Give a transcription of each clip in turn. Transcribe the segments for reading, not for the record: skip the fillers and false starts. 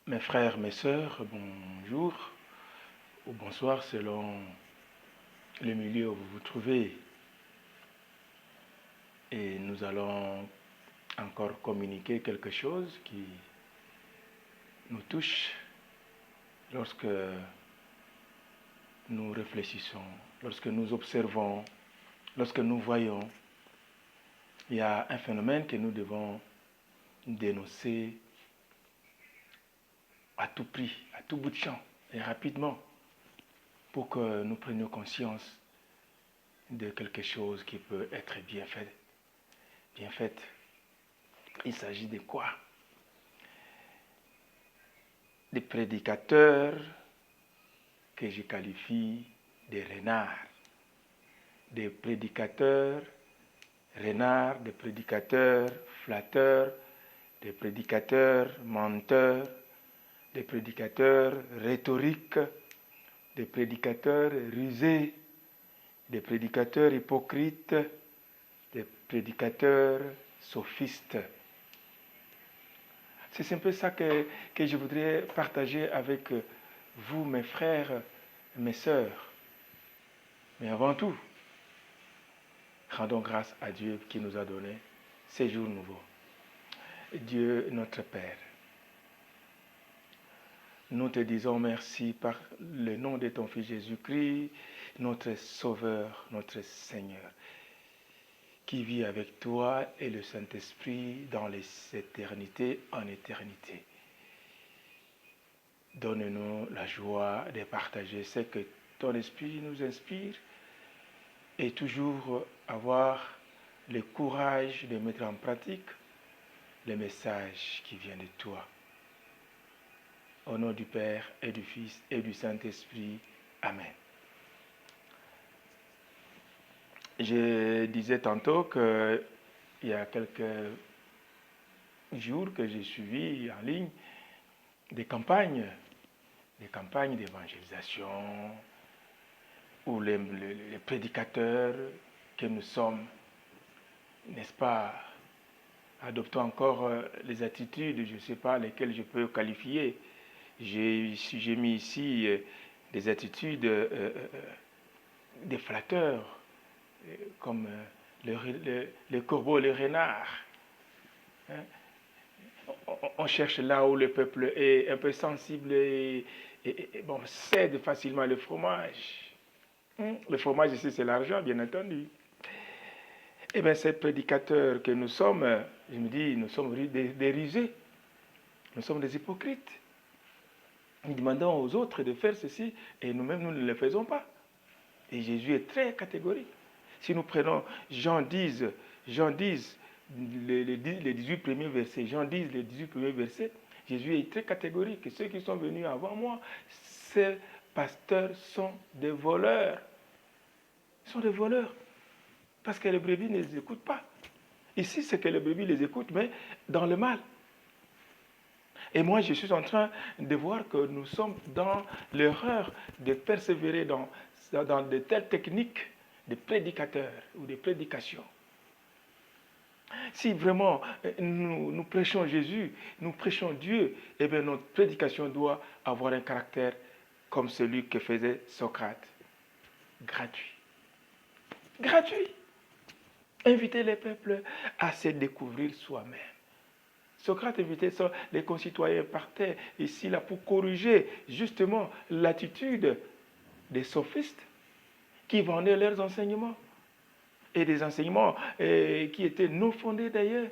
Mes frères, mes sœurs, bonjour ou bonsoir selon le milieu où vous vous trouvez. Et nous allons encore communiquer quelque chose qui nous touche lorsque nous réfléchissons, lorsque nous observons, lorsque nous voyons. Il y a un phénomène que nous devons dénoncer à tout prix, à tout bout de champ et rapidement pour que nous prenions conscience de quelque chose qui peut être bien fait. Bien faite. Il s'agit de quoi? Des prédicateurs que je qualifie de renards. Des prédicateurs renards, des prédicateurs flatteurs, des prédicateurs menteurs, des prédicateurs rhétoriques, des prédicateurs rusés, des prédicateurs hypocrites, des prédicateurs sophistes. C'est un peu ça que je voudrais partager avec vous, mes frères, mes sœurs. Mais avant tout, rendons grâce à Dieu qui nous a donné ces jours nouveaux. Dieu notre Père, nous te disons merci par le nom de ton Fils Jésus-Christ, notre Sauveur, notre Seigneur, qui vit avec toi et le Saint-Esprit dans les éternités en éternité. Donne-nous la joie de partager ce que ton Esprit nous inspire et toujours avoir le courage de mettre en pratique le message qui vient de toi. Au nom du Père et du Fils et du Saint-Esprit. Amen. Je disais tantôt qu'il y a quelques jours que j'ai suivi en ligne des campagnes d'évangélisation où les prédicateurs que nous sommes, n'est-ce pas, adoptons encore les attitudes, je ne sais pas lesquelles je peux qualifier. J'ai mis ici des attitudes des flatteurs, comme les corbeaux, les renards. Hein? On cherche là où le peuple est un peu sensible et cède facilement le fromage. Le fromage ici, c'est l'argent, bien entendu. Eh bien, ces prédicateurs que nous sommes, je me dis, nous sommes des rusés. Nous sommes des hypocrites. Nous demandons aux autres de faire ceci et nous-mêmes, nous ne le faisons pas. Et Jésus est très catégorique. Si nous prenons Jean 10, les 18 premiers versets, Jean 10, les 18 premiers versets, Jésus est très catégorique. Ceux qui sont venus avant moi, ces pasteurs sont des voleurs. Ils sont des voleurs. Parce que les brebis ne les écoutent pas. Ici, c'est que les brebis les écoutent, mais dans le mal. Et moi, je suis en train de voir que nous sommes dans l'erreur de persévérer dans de telles techniques de prédicateurs ou de prédications. Si vraiment nous prêchons Jésus, nous prêchons Dieu, eh bien notre prédication doit avoir un caractère comme celui que faisait Socrate. Gratuit. Gratuit. Inviter les peuples à se découvrir soi-même. Socrate invitait les concitoyens par terre ici là pour corriger justement l'attitude des sophistes qui vendaient leurs enseignements. Et des enseignements qui étaient non fondés d'ailleurs.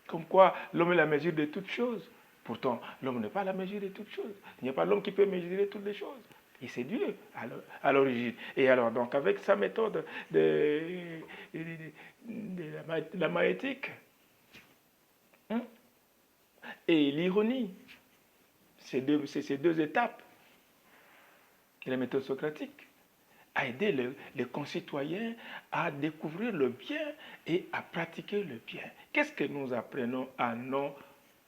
Comme quoi l'homme est la mesure de toutes choses. Pourtant, l'homme n'est pas la mesure de toutes choses. Il n'y a pas l'homme qui peut mesurer toutes les choses. Et c'est Dieu à l'origine. Et alors, donc, avec sa méthode de la maïeutique et l'ironie, ces deux étapes de la méthode socratique, à aider les concitoyens à découvrir le bien et à pratiquer le bien. Qu'est-ce que nous apprenons à nos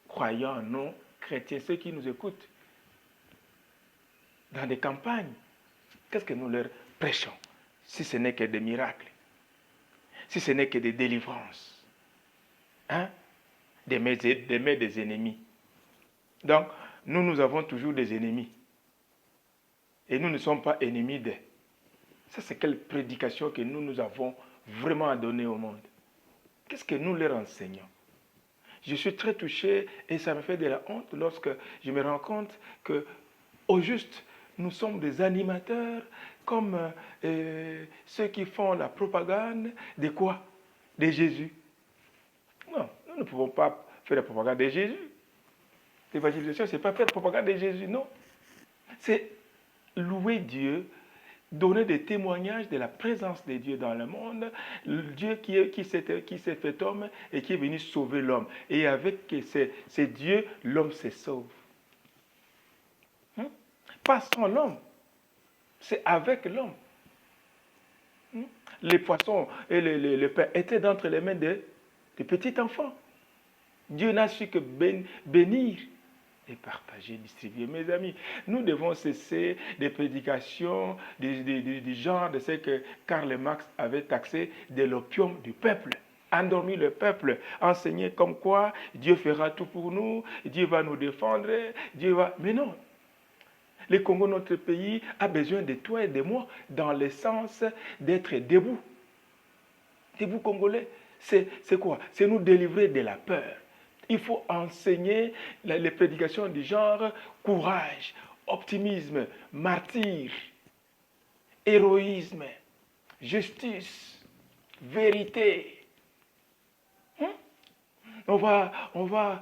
croyants, nos chrétiens, ceux qui nous écoutent dans des campagnes? Qu'est-ce que nous leur prêchons, si ce n'est que des miracles, si ce n'est que des délivrances, d'aimer des ennemis? Donc, nous avons toujours des ennemis. Et nous ne sommes pas ennemis d'eux. Ça, c'est quelle prédication que nous avons vraiment à donner au monde. Qu'est-ce que nous leur enseignons? Je suis très touché et ça me fait de la honte lorsque je me rends compte que, au juste, nous sommes des animateurs comme ceux qui font la propagande de quoi? De Jésus. Non, nous ne pouvons pas faire la propagande de Jésus. L'évangélisation, ce n'est pas faire la propagande de Jésus, non. C'est louer Dieu, donner des témoignages de la présence de Dieu dans le monde, le Dieu qui s'est fait homme et qui est venu sauver l'homme. Et avec ces dieux, l'homme se sauve. Pas sans l'homme, c'est avec l'homme. Les poissons et le pain étaient d'entre les mains des petits enfants. Dieu n'a su que bénir et partager, distribuer. Mes amis, nous devons cesser des prédications du genre de ce que Karl Marx avait taxé de l'opium du peuple. Endormir le peuple, enseigner comme quoi Dieu fera tout pour nous, Dieu va nous défendre, Dieu va... Mais non. Le Congo, notre pays, a besoin de toi et de moi dans le sens d'être debout. Debout congolais, c'est quoi? C'est nous délivrer de la peur. Il faut enseigner les prédications du genre courage, optimisme, martyr, héroïsme, justice, vérité. On va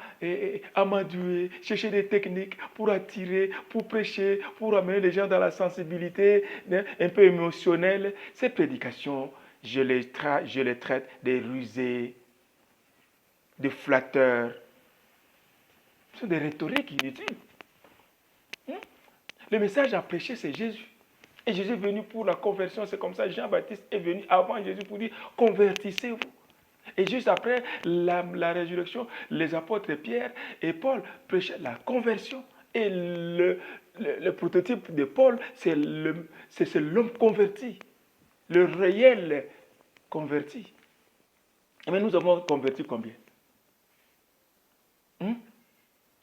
amadouer, chercher des techniques pour attirer, pour prêcher, pour amener les gens dans la sensibilité un peu émotionnelle. Ces prédications, je les traite des rusés, des flatteurs. Ce sont des rhétoriques inutiles. Le message à prêcher, c'est Jésus. Et Jésus est venu pour la conversion. C'est comme ça Jean-Baptiste est venu avant Jésus pour dire convertissez-vous. Et juste après la résurrection, les apôtres Pierre et Paul prêchaient la conversion. Et le prototype de Paul, c'est l'homme converti, le réel converti. Mais nous avons converti combien?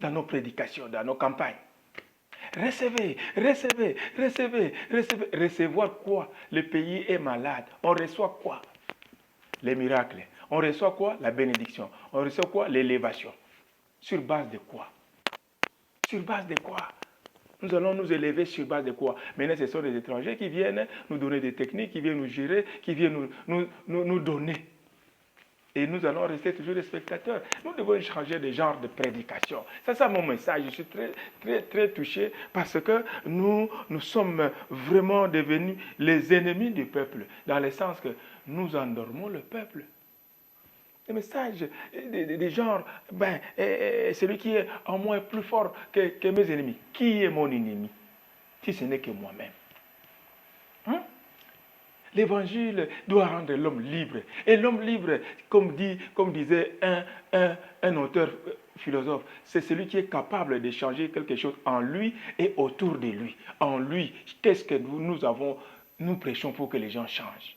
Dans nos prédications, dans nos campagnes. Recevez. Recevoir quoi? Le pays est malade. On reçoit quoi? Les miracles. On reçoit quoi? La bénédiction. On reçoit quoi? L'élévation. Sur base de quoi? Sur base de quoi? Nous allons nous élever sur base de quoi? Maintenant, ce sont des étrangers qui viennent nous donner des techniques, qui viennent nous gérer, qui viennent nous donner. Et nous allons rester toujours des spectateurs. Nous devons changer de genre de prédication. C'est mon message. Je suis très touché parce que nous sommes vraiment devenus les ennemis du peuple, dans le sens que nous endormons le peuple. Le message des genres, celui qui est en moi est plus fort que mes ennemis. Qui est mon ennemi? Si ce n'est que moi-même. L'évangile doit rendre l'homme libre. Et l'homme libre, comme disait un auteur philosophe, c'est celui qui est capable de changer quelque chose en lui et autour de lui. En lui, qu'est-ce que nous prêchons pour que les gens changent?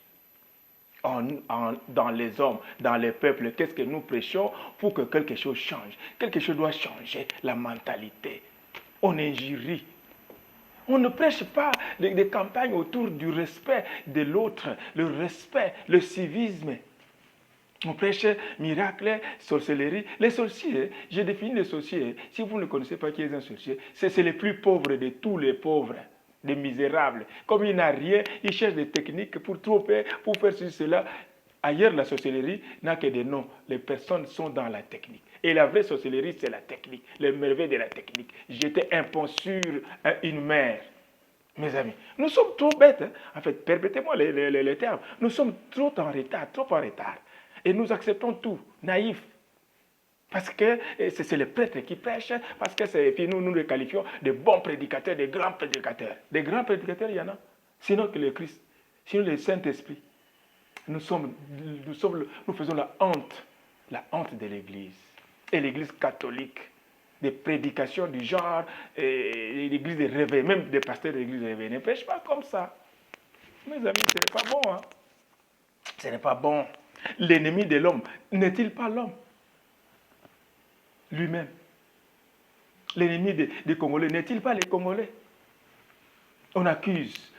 Dans les hommes, dans les peuples, qu'est-ce que nous prêchons pour que quelque chose change? Quelque chose doit changer, la mentalité. On injurie. On ne prêche pas des campagnes autour du respect de l'autre, le respect, le civisme. On prêche miracle, sorcellerie. Les sorciers, j'ai défini les sorciers. Si vous ne connaissez pas qui est un sorcier, c'est les plus pauvres de tous les pauvres, des misérables. Comme il n'a rien, il cherche des techniques pour tromper, pour faire ceci, cela. Ailleurs, la sorcellerie n'a que des noms. Les personnes sont dans la technique. Et la vraie sorcellerie, c'est la technique, le merveille de la technique. Jeter un pont sur une mer. Mes amis, nous sommes trop bêtes. En fait, permettez-moi les termes. Nous sommes trop en retard. Et nous acceptons tout, naïfs. Parce que c'est les prêtres qui prêchent, parce que puis nous les qualifions de bons prédicateurs, de grands prédicateurs. Des grands prédicateurs, il y en a. Sinon que le Christ, sinon le Saint-Esprit. Nous faisons la honte de l'Église. Et l'Église catholique, des prédications du genre, l'Église des réveils, même des pasteurs de l'Église des réveils, ne prêchent pas comme ça. Mes amis, ce n'est pas bon. Ce n'est pas bon. L'ennemi de l'homme, n'est-il pas l'homme lui-même? L'ennemi des Congolais n'est-il pas les Congolais? On accuse.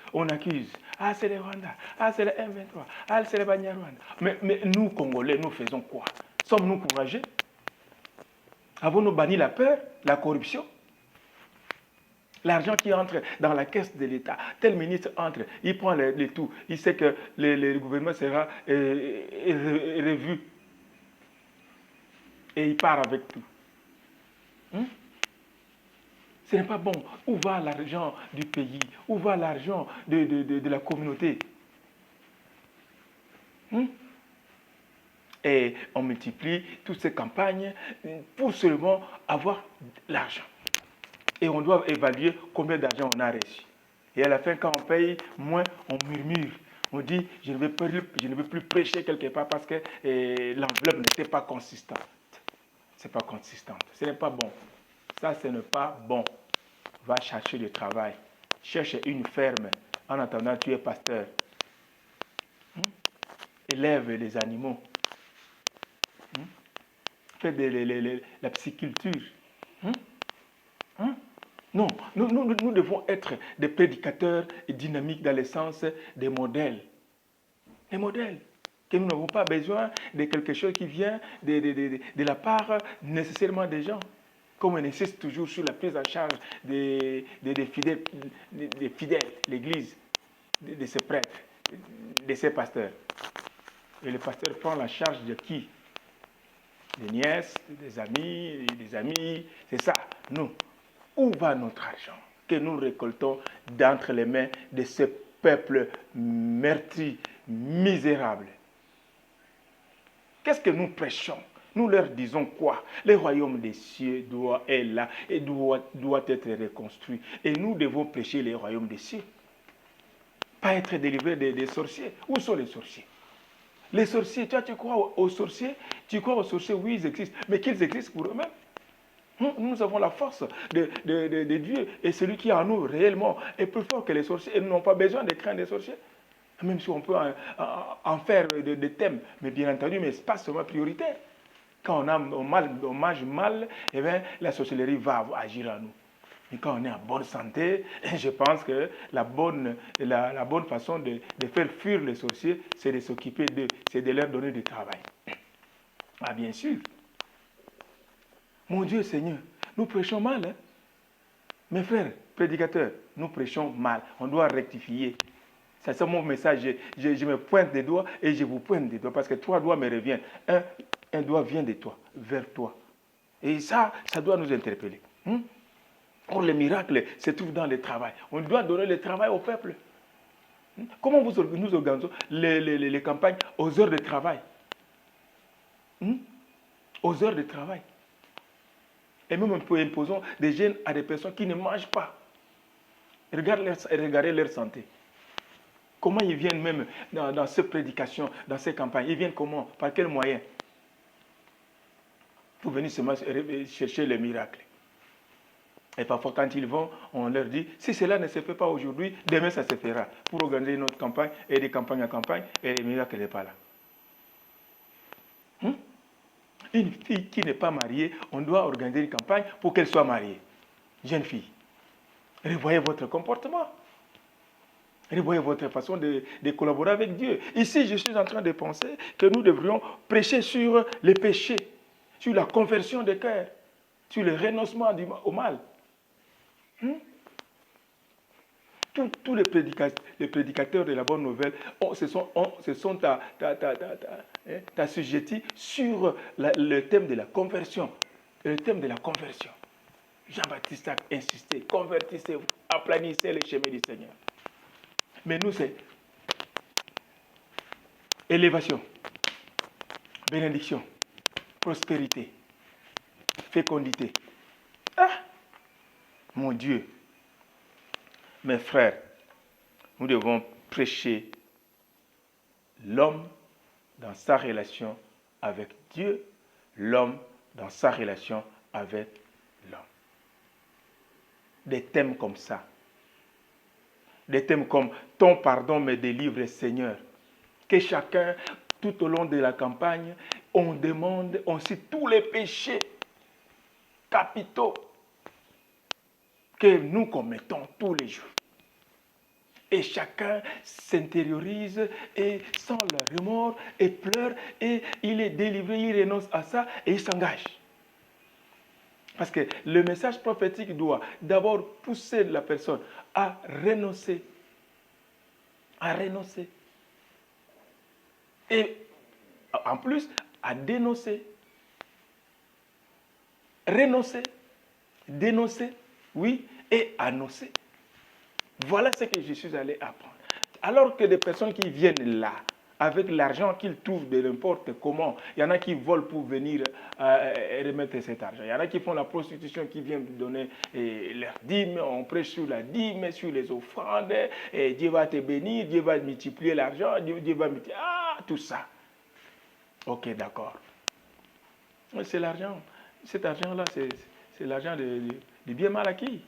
Ah, c'est les Rwandais. Ah, c'est les M23. Ah, c'est les Banyarwanda. Mais nous, Congolais, nous faisons quoi? Sommes-nous courageux? Avons-nous banni la peur, la corruption? L'argent qui entre dans la caisse de l'État, tel ministre entre, il prend les tout, il sait que le gouvernement sera revu et il part avec tout. Ce n'est pas bon. Où va l'argent du pays? Où va l'argent de la communauté? Et on multiplie toutes ces campagnes pour seulement avoir l'argent. Et on doit évaluer combien d'argent on a reçu. Et à la fin, quand on paye moins, on murmure. On dit, je ne veux plus prêcher quelque part parce que l'enveloppe n'était pas consistante. Ce n'est pas consistant. Ce n'est pas bon. Ça, ce n'est pas bon. Va chercher du travail. Cherche une ferme. En attendant, tu es pasteur. Élève les animaux. Fais la pisciculture. Non, nous devons être des prédicateurs dynamiques dans le sens des modèles. Les modèles. Que nous n'avons pas besoin de quelque chose qui vient de la part nécessairement des gens. Comme on insiste toujours sur la prise en charge des fidèles, l'Église, de ses prêtres, de ses pasteurs. Et le pasteur prend la charge de qui? Des nièces, des amis, c'est ça. Nous, où va notre argent que nous récoltons d'entre les mains de ce peuple meurtri, misérable? Qu'est-ce que nous prêchons? Nous leur disons quoi? Le royaume des cieux est là et doit être reconstruit. Et nous devons prêcher le royaume des cieux. Pas être délivré des sorciers. Où sont les sorciers? Les sorciers, toi tu crois aux sorciers? Tu crois aux sorciers? Oui, ils existent. Mais qu'ils existent pour eux-mêmes? Nous avons la force de Dieu. Et celui qui est en nous réellement est plus fort que les sorciers. Et nous n'avons pas besoin de craindre les sorciers. Même si on peut en faire des thèmes. Mais bien entendu, mais ce n'est pas seulement prioritaire. Quand on mange mal, eh bien, la sorcellerie va agir en nous. Mais quand on est en bonne santé, je pense que la bonne façon de faire fuir les sorciers, c'est de s'occuper d'eux, c'est de leur donner du travail. Ah, bien sûr. Mon Dieu Seigneur, nous prêchons mal. Hein? Mes frères, prédicateurs, nous prêchons mal. On doit rectifier. C'est ça mon message. Je me pointe des doigts et je vous pointe des doigts parce que 3 doigts me reviennent. Un doigt vient de toi, vers toi. Et ça doit nous interpeller. Or, le miracle se trouve dans le travail. On doit donner le travail au peuple. Comment nous organisons les campagnes aux heures de travail? Aux heures de travail. Et même imposons des gènes à des personnes qui ne mangent pas. Regardez leur santé. Comment ils viennent même dans ces prédications, dans ces campagnes? Ils viennent comment? Par quels moyens? Pour venir seulement chercher le miracle. Et parfois, quand ils vont, on leur dit, si cela ne se fait pas aujourd'hui, demain ça se fera. Pour organiser notre campagne, et de campagne en campagne, et le miracle n'est pas là. Une fille qui n'est pas mariée, on doit organiser une campagne pour qu'elle soit mariée. Jeune fille, revoyez votre comportement. Revoyez votre façon de collaborer avec Dieu. Ici, je suis en train de penser que nous devrions prêcher sur les péchés, sur la conversion des cœurs, sur le renoncement au mal. Tous les prédicateurs de la bonne nouvelle se sont assujettis sur le thème de la conversion. Le thème de la conversion. Jean-Baptiste a insisté, convertissez-vous, aplanissez les chemins du Seigneur. Mais nous, c'est élévation, bénédiction, prospérité, fécondité. Ah, mon Dieu, mes frères, nous devons prêcher l'homme dans sa relation avec Dieu, l'homme dans sa relation avec l'homme. Des thèmes comme ça. Des thèmes comme « Ton pardon me délivre, Seigneur ». Que chacun, tout au long de la campagne, on cite tous les péchés capitaux que nous commettons tous les jours. Et chacun s'intériorise et sent le remords et pleure et il est délivré, il renonce à ça et il s'engage. Parce que le message prophétique doit d'abord pousser la personne à renoncer. À renoncer. Et en plus, à dénoncer. Renoncer, dénoncer, oui, et annoncer. Voilà ce que je suis allé apprendre. Alors que des personnes qui viennent là, avec l'argent qu'ils trouvent de n'importe comment, il y en a qui volent pour venir remettre cet argent. Il y en a qui font la prostitution, qui viennent donner leur dîme, on prêche sur la dîme, sur les offrandes, et Dieu va te bénir, Dieu va multiplier l'argent, Dieu va multiplier... Ah, tout ça. Ok, d'accord. C'est l'argent. Cet argent-là, c'est l'argent de bien mal acquis.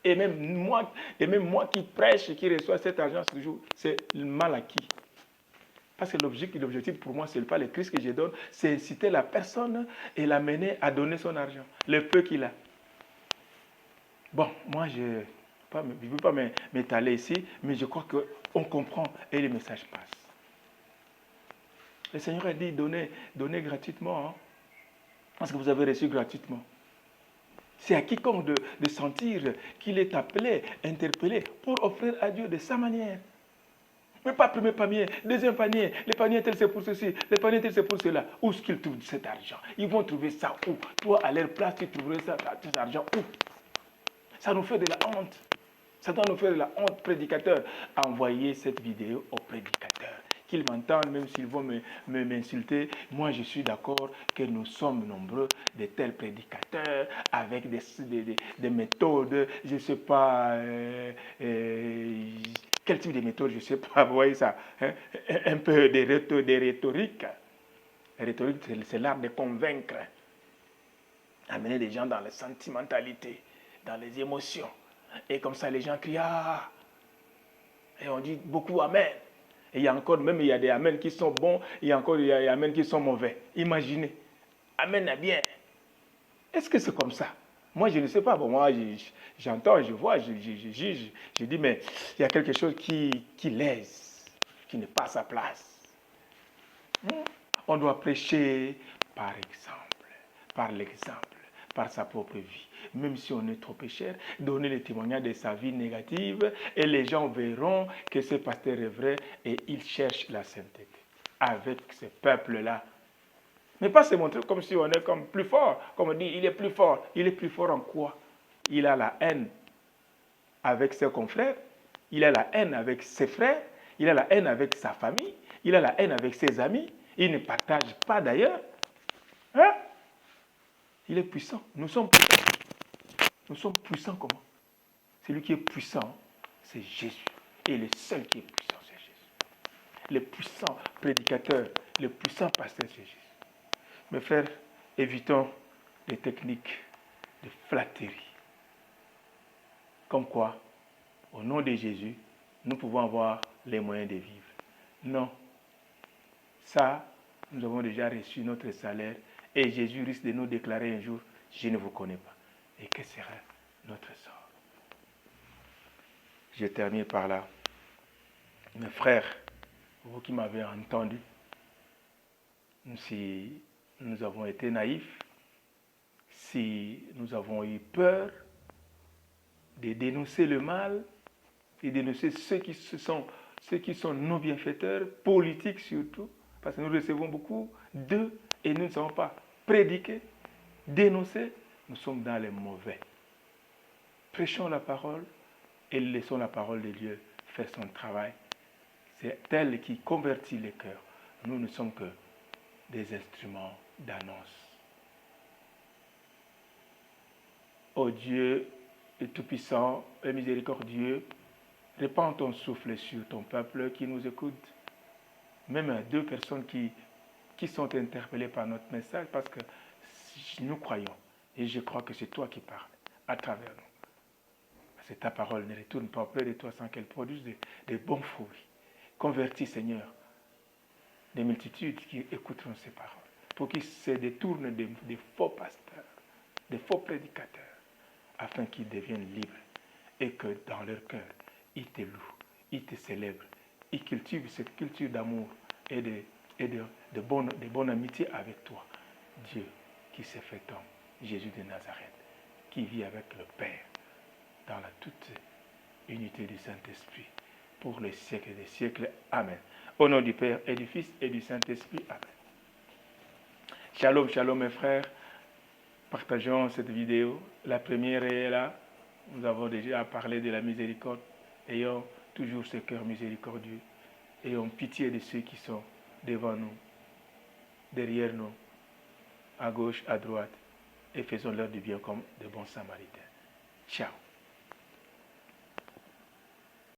Et même moi qui prêche, qui reçois cet argent, c'est mal acquis. Parce que l'objectif pour moi, ce n'est pas le Christ que je donne, c'est inciter la personne et l'amener à donner son argent, le peu qu'il a. Bon, moi, je ne veux pas m'étaler ici, mais je crois qu'on comprend et le message passe. Le Seigneur a dit, donnez gratuitement, hein, parce que vous avez reçu gratuitement. C'est à quiconque de sentir qu'il est appelé, interpellé, pour offrir à Dieu de sa manière. Mais pas premier panier, deuxième panier, le panier tel c'est pour ceci, le panier tel c'est pour cela. Où est-ce qu'ils trouvent cet argent? Ils vont trouver ça où? Toi, à leur place, tu trouverais cet argent où? Ça nous fait de la honte. Ça doit nous faire de la honte, prédicateur. Envoyez cette vidéo aux prédicateurs. Qu'ils m'entendent, même s'ils vont m'insulter. Moi, je suis d'accord que nous sommes nombreux de tels prédicateurs avec des méthodes, je ne sais pas, quel type de méthode, je ne sais pas, vous voyez ça, hein? Un peu de rhétorique. La rhétorique, c'est l'art de convaincre, amener les gens dans la sentimentalité, dans les émotions. Et comme ça, les gens crient, ah! Et on dit beaucoup Amen. Et il y a des Amen qui sont bons, il y a des Amen qui sont mauvais. Imaginez. Amen est bien. Est-ce que c'est comme ça? Moi, je ne sais pas. Bon, moi, j'entends, je vois, je juge. Je dis, mais il y a quelque chose qui lèse, qui n'est pas à sa place. On doit prêcher par exemple, par l'exemple, par sa propre vie. Même si on est trop pécheur, donner le témoignage de sa vie négative et les gens verront que ce pasteur est vrai et il cherche la sainteté avec ce peuple-là. Mais pas se montrer comme si on est comme plus fort. Comme on dit, il est plus fort. Il est plus fort en quoi? Il a la haine avec ses confrères, il a la haine avec ses frères, il a la haine avec sa famille, il a la haine avec ses amis. Il ne partage pas d'ailleurs. Hein? Il est puissant. Nous sommes puissants. Nous sommes puissants comment? Celui qui est puissant, c'est Jésus. Et le seul qui est puissant, c'est Jésus. Le puissant prédicateur, le puissant pasteur, c'est Jésus. Mes frères, évitons les techniques de flatterie. Comme quoi, au nom de Jésus, nous pouvons avoir les moyens de vivre. Non. Ça, nous avons déjà reçu notre salaire et Jésus risque de nous déclarer un jour, je ne vous connais pas. Et que sera notre sort? Je termine par là. Mes frères, vous qui m'avez entendu, si nous avons été naïfs, si nous avons eu peur de dénoncer le mal, et dénoncer ceux qui sont nos bienfaiteurs, politiques surtout, parce que nous recevons beaucoup d'eux et nous ne savons pas prédiquer, dénoncer, nous sommes dans les mauvais. Prêchons la parole et laissons la parole de Dieu faire son travail. C'est elle qui convertit les cœurs. Nous ne sommes que des instruments d'annonce. Ô Dieu tout-puissant et miséricordieux, répands ton souffle sur ton peuple qui nous écoute, même à deux personnes qui sont interpellées par notre message, parce que nous croyons, et je crois que c'est toi qui parles à travers nous. Parce que ta parole ne retourne pas auprès de toi sans qu'elle produise de bons fruits. Convertis, Seigneur, des multitudes qui écouteront ces paroles, pour qu'ils se détournent des faux pasteurs, des faux prédicateurs, afin qu'ils deviennent libres et que dans leur cœur, ils te louent, ils te célèbrent, ils cultivent cette culture d'amour et de bonne amitié avec toi. Dieu qui s'est fait homme, Jésus de Nazareth, qui vit avec le Père dans la toute unité du Saint-Esprit, pour les siècles des siècles. Amen. Au nom du Père et du Fils et du Saint-Esprit. Amen. Shalom, shalom mes frères. Partageons cette vidéo. La première est là. Nous avons déjà parlé de la miséricorde. Ayons toujours ce cœur miséricordieux. Ayons pitié de ceux qui sont devant nous, derrière nous, à gauche, à droite. Et faisons-leur du bien comme de bons samaritains. Ciao.